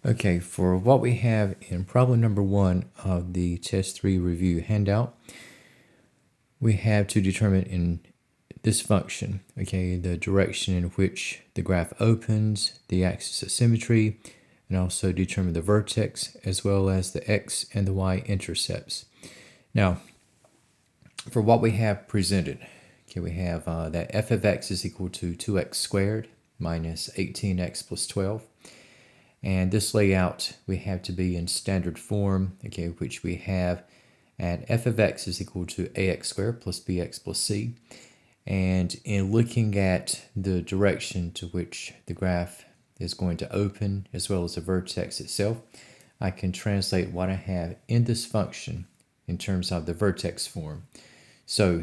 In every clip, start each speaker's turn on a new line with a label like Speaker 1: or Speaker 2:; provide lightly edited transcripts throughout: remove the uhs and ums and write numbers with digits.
Speaker 1: Okay, for what we have in problem number 1 of the test 3 review handout, we have to determine in this function, okay, the direction in which the graph opens, the axis of symmetry, and also determine the vertex as well as the x and the y intercepts. Now, for what we have presented, okay, we have that f of x is equal to 2x squared minus 18x plus 12. And this layout we have to be in standard form, okay, which we have at f of x is equal to ax squared plus bx plus c. And in looking at the direction to which the graph is going to open, as well as the vertex itself, I can translate what I have in this function in terms of the vertex form. So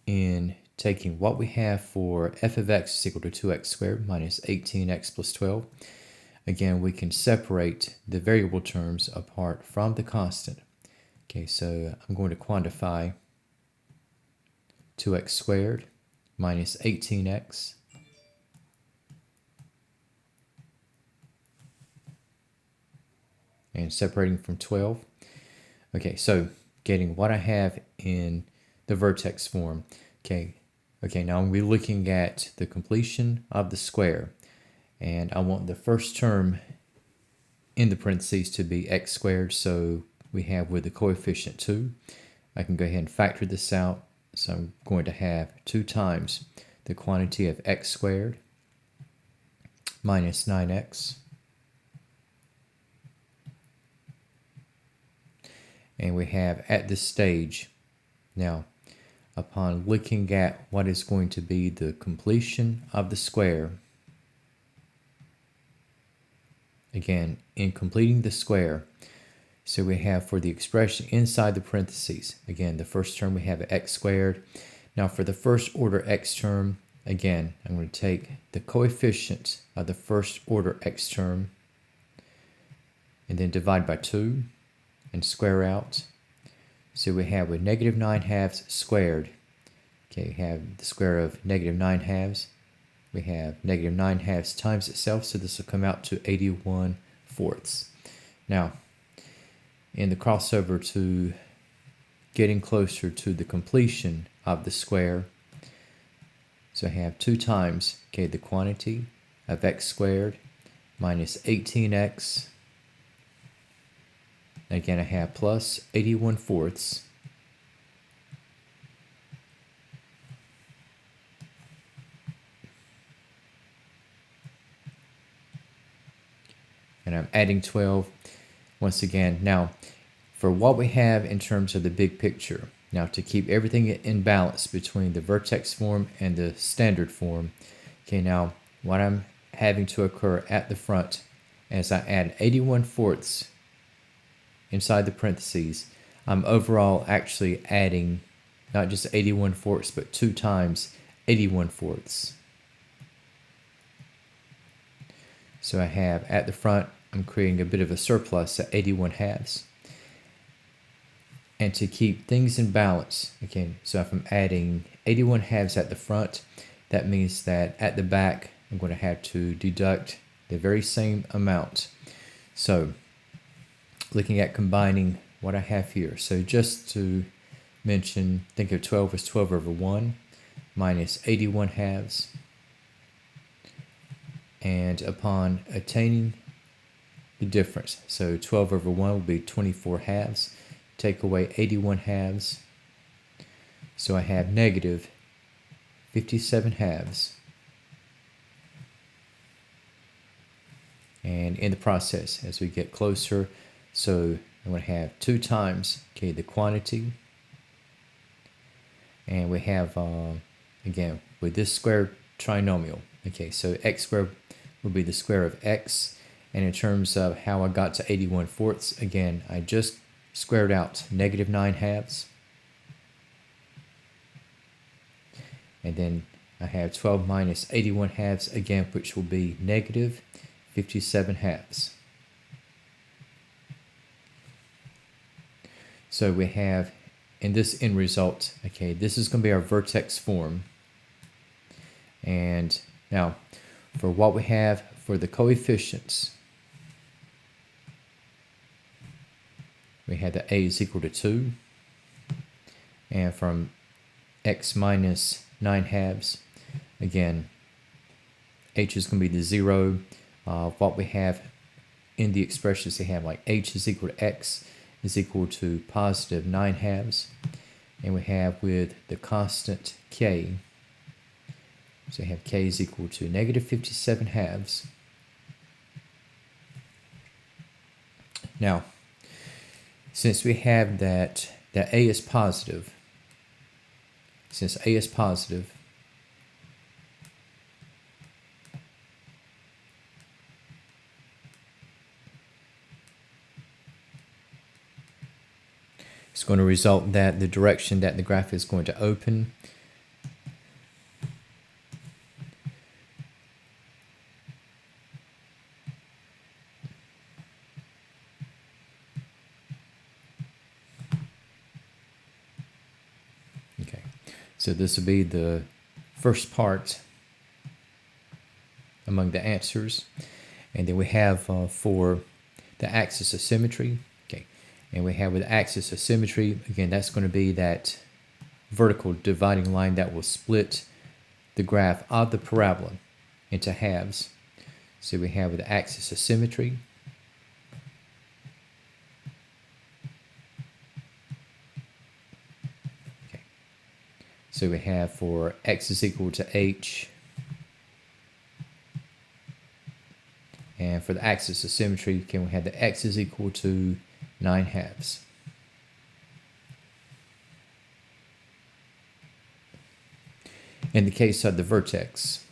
Speaker 1: in taking what we have for f of x is equal to 2x squared minus 18x plus 12, again, we can separate the variable terms apart from the constant. Okay, so I'm going to quantify 2x squared minus 18x and separating from 12. Okay, so getting what I have in the vertex form. Okay, now we're looking at the completion of the square. And I want the first term in the parentheses to be x squared, so we have with the coefficient 2. I can go ahead and factor this out, so I'm going to have 2 times the quantity of x squared minus 9x. And we have at this stage, now, upon looking at what is going to be the completion of the square, again, in completing the square, so we have for the expression inside the parentheses, again, the first term we have x squared. Now for the first order x term, again, I'm going to take the coefficient of the first order x term and then divide by 2 and square out. So we have with negative 9 halves squared, okay, we have the square of negative 9 halves. We have negative 9 halves times itself, so this will come out to 81 fourths. Now, in the crossover to getting closer to the completion of the square, so I have 2 times, okay, the quantity of x squared minus 18x. Again, I have plus 81 fourths. And I'm adding 12 once again. Now, for what we have in terms of the big picture, now to keep everything in balance between the vertex form and the standard form, okay, now what I'm having to occur at the front as I add 81 fourths inside the parentheses, I'm overall actually adding not just 81 fourths, but 2 times 81 fourths. So I have at the front, I'm creating a bit of a surplus at 81 halves. And to keep things in balance, okay, so if I'm adding 81 halves at the front, that means that at the back, I'm going to have to deduct the very same amount. So looking at combining what I have here. So just to mention, think of 12 as 12 over 1 minus 81 halves. And upon attaining the difference, so 12 over 1 will be 24 halves. Take away 81 halves. So I have negative 57 halves. And in the process, as we get closer, so I'm going to have 2 times, okay, the quantity. And we have, again, with this square trinomial, okay, so x squared will be the square of x. And in terms of how I got to 81 fourths, again, I just squared out negative 9 halves. And then I have 12 minus 81 halves, again, which will be negative 57 halves. So we have in this end result, okay, this is going to be our vertex form. And now, for what we have for the coefficients, we had that a is equal to 2. And from x minus 9/2, again, h is going to be the 0. What we have in the expressions, they have like h is equal to x is equal to positive 9/2. And we have with the constant k, so we have k is equal to negative 57/2. Now, since we have that a is positive, since a is positive, it's going to result that the direction that the graph is going to open okay, so this will be the first part among the answers. And then we have for the axis of symmetry, okay, and we have with axis of symmetry, again, that's going to be that vertical dividing line that will split the graph of the parabola into halves. So we have with the axis of symmetry, okay, so we have for x is equal to h, and for the axis of symmetry, okay, we have the x is equal to 9/2. In the case of the vertex,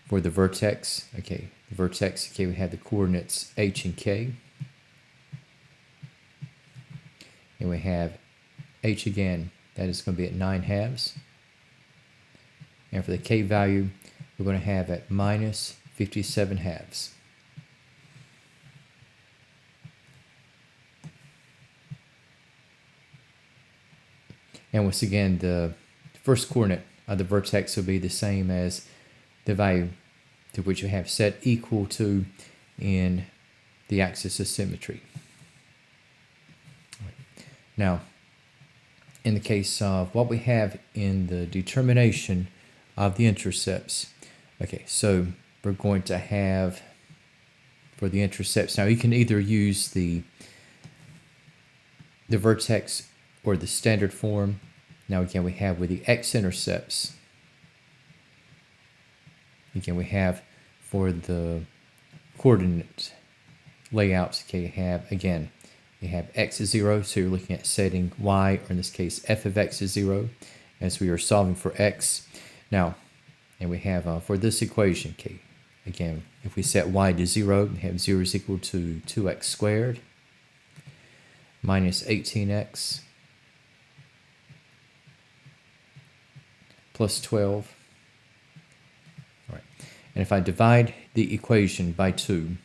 Speaker 1: for the vertex, okay, we have the coordinates h and k. And we have h again, that is going to be at 9/2. And for the k value, we're going to have at minus 57/2. And once again, the first coordinate of the vertex will be the same as the value to which you have set equal to in the axis of symmetry. Now, in the case of what we have in the determination of the intercepts, okay, so we're going to have for the intercepts, now you can either use the vertex or the standard form. Now again, we have with the x-intercepts, again, we have for the coordinate layouts, okay, you have, again, you have x is 0, so you're looking at setting y, or in this case, f of x is 0, as we are solving for x. Now, and we have for this equation, okay, again, if we set y to 0, we have 0 is equal to 2x squared minus 18x plus 12. All right. And if I divide the equation by 2,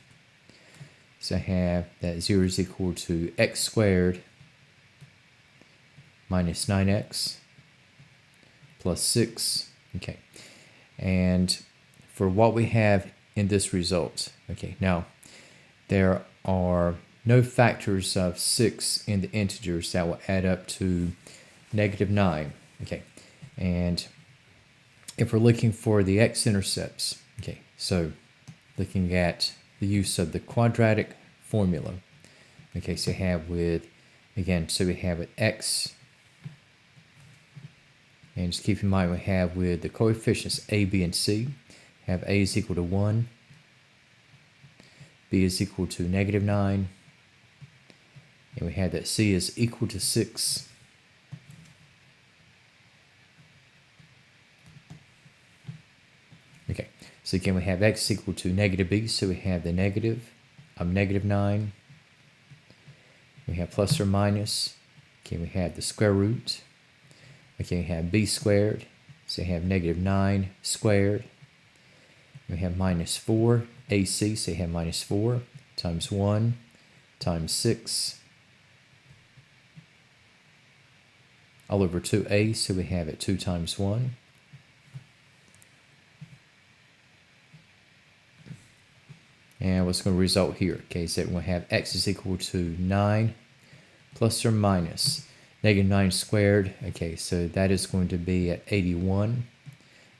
Speaker 1: so I have that 0 is equal to x squared minus 9x plus 6. Okay. And for what we have in this result, okay, now there are no factors of 6 in the integers that will add up to negative 9. Okay. And if we're looking for the x-intercepts, okay, so looking at the use of the quadratic formula, okay, so you have with, again, so we have with x, and just keep in mind we have with the coefficients a, b, and c, have a is equal to 1, b is equal to negative 9, and we have that c is equal to 6, okay, so again we have x equal to negative b, so we have the negative of negative 9, we have plus or minus, okay, we have the square root, okay, we have b squared, so we have negative 9 squared, we have minus 4 ac, so you have minus 4 times 1 times 6 all over 2a, so we have it 2 times 1. what's going to result here. Okay, so we'll have x is equal to 9 plus or minus negative 9 squared. Okay, so that is going to be at 81.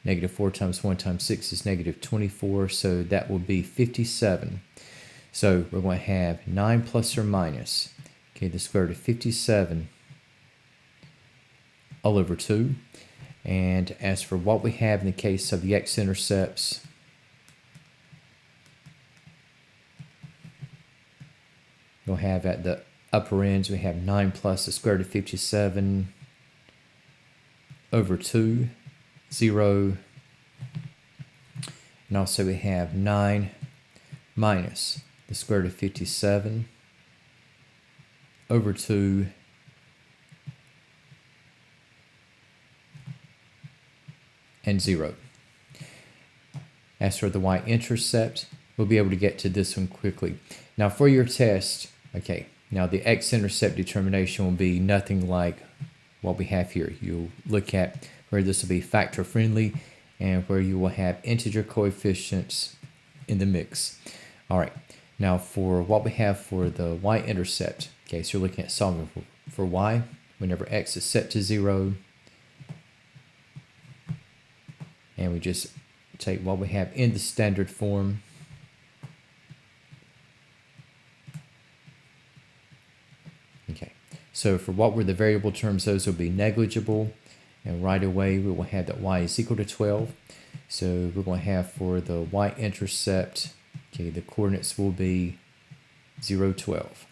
Speaker 1: Negative 4 times 1 times 6 is negative 24, so that will be 57. So we're going to have 9 plus or minus, okay, the square root of 57 all over 2. And as for what we have in the case of the x-intercepts, we'll have at the upper ends, we have 9 plus the square root of 57 over 2, 0. And also we have 9 minus the square root of 57 over 2, and 0. As for the y-intercept, we'll be able to get to this one quickly. Now for your test, okay, now the x-intercept determination will be nothing like what we have here. You'll look at where this will be factor friendly and where you will have integer coefficients in the mix. All right, now for what we have for the y-intercept, okay, so you're looking at solving for y whenever x is set to 0. And we just take what we have in the standard form. Okay, so for what were the variable terms, those will be negligible. And right away, we will have that y is equal to 12. So we're going to have for the y-intercept, okay, the coordinates will be 0, 12.